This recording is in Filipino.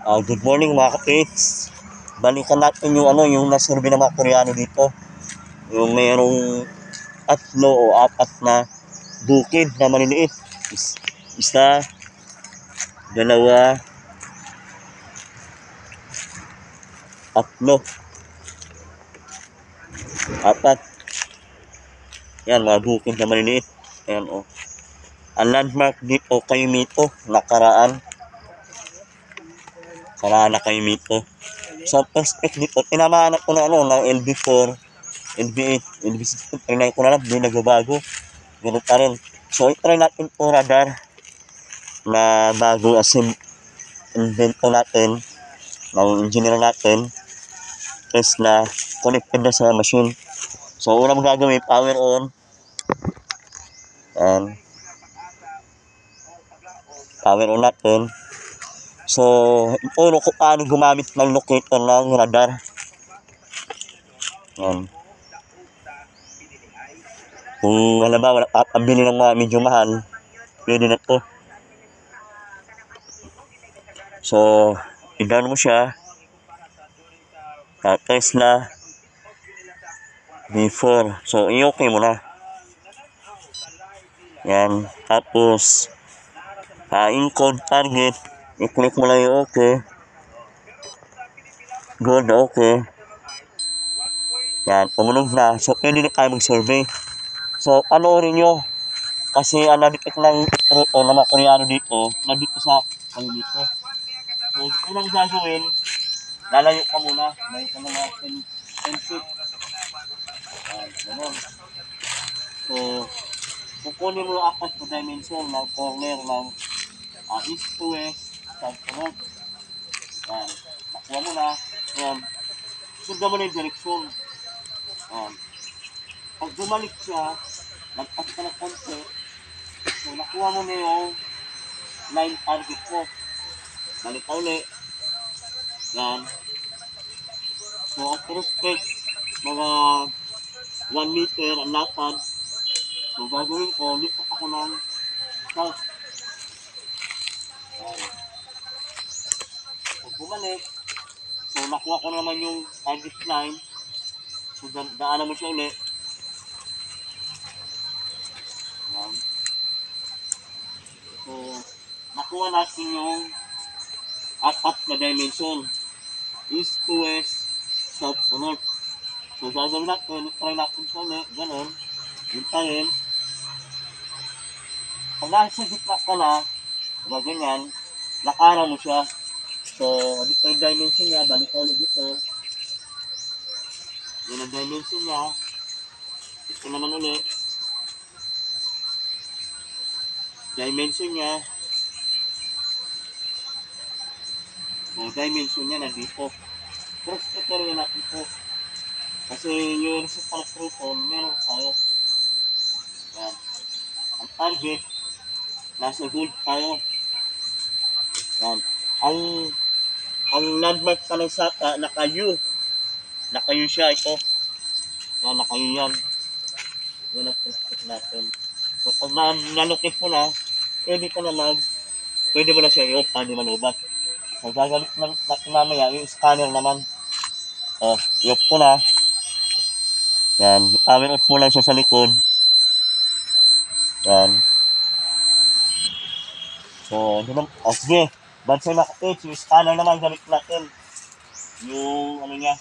Good morning mga kapits. Balikan natin yung yung nasurvey ng mga Koreano dito. Yung mayroong tatlo o apat na bukid na maliliit. Isa, dalawa, tatlo, apat. Yan, mga bukid na maliliit. Ayan o. Ang landmark dito kay Mito, nakaraan na kay Mito. Sa perspective dito, tinamaan ko na ng LB4, LB8, LB16, trinay ko na lang, hindi nagbabago. Ganun pa rin. So, i-try natin po radar na bago as invento natin ng engineer natin is na connected na sa machine. So, una mong gagawin, power on. And power on natin. So, ito kung paano gumamit ng locator ng radar. Yan. Kung halimbawa, pambili ng mga medyo mahal, pwede na to. So, i-down mo siya. Tesla before. So, i-okay mo na. Yan. Tapos, encode target. I-click mo lang yung okay. Good, okay. Yan, tumunog na. So, pwede na tayo mag-survey. So, panoorin nyo. Kasi ang nadipit ng ruto ng mga Koreano dito, nandito sa dito. So, unang gagawin, lalayo ka muna. Lalayo ka mga 10 feet. Ganun. So, kukunin mo apat na dimension ng corner ng east to west, south to north. Yan. Nakuha mo na. Yan. Sundan mo na yung direksyon. Yan. Pag bumalik siya, nagpas ka ng konti, so nakuha mo na yung line target mo. Balik ka ulit. Yan. So, ang prospect, mga 1 meter ang lakad. So, gagawin ko, lipat ako ng south. Yan. So, bumalik. So, nakuha ko naman yung target line. So, daanan mo siya ulit. Yan. So, nakuha natin yung apat na dimension. East to west, south to north. So, gagawin natin, try natin siya ulit, gano'n. Hintayin. Pag nasa gitna ka na, ganyan, lakaran mo siya. So, dito yung dimension niya, balik ka ulit dito. Yan ang dimension niya. Ito naman ulit. Dimension niya. So, dimension niya nandito. Cross ito rin natin po. Kasi yung sa pang-proton, meron tayo. Yan. Ang target, nasa gold tayo. Yan. Ang landmark ka ng SATA, naka-U. Naka-U siya, ito. Yan, naka-U yan. Yan ang prospect natin. So, pag nalukit mo na, pwede mo na siya i-off, hindi manubat. So, gagamit natin mamaya, yung scanner naman. So, i-off ko na. Yan, power off mo lang siya sa likod. Yan. So, sige. Bansay makapit, yung scanner naman, gamit natin. Yung, niya,